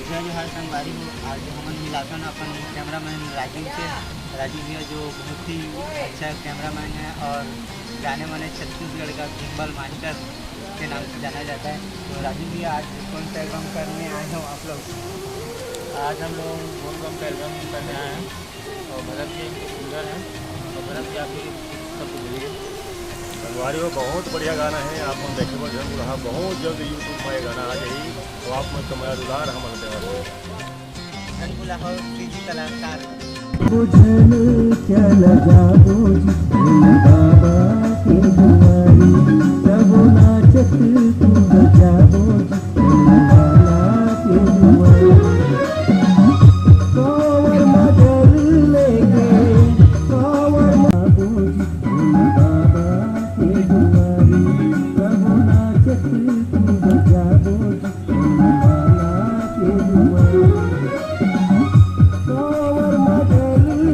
जय जोहार संगवारी हो। आज हमन मिलाथन अपन कैमरामैन राजीव से। राजीव भैया जो बहुत ही अच्छा कैमरामैन है और जाने माने छत्तीसगढ़ का गिम्बल मास्टर के नाम से जाना जाता है। तो राजीव भैया आज कौन सा एल्बम करने आए हो आप लोग? आज हम लोग बोलबम का एल्बम करने आए हैं और भरत जी सिंगर हैं और भरत जी आप ही सब बोलिए। संगवारी हो बहुत बढ़िया गाना है। आप हम देखे वो जरूर रहा बहुत जल्द यूट्यूब पर ये गाना आ जाए तो आप मन कमाया दुलार हम बोला हो सीधी कलाकार बुझने क्या लगा बोझ बाबा के दुआरी, तब नाचत तू बचा बोझ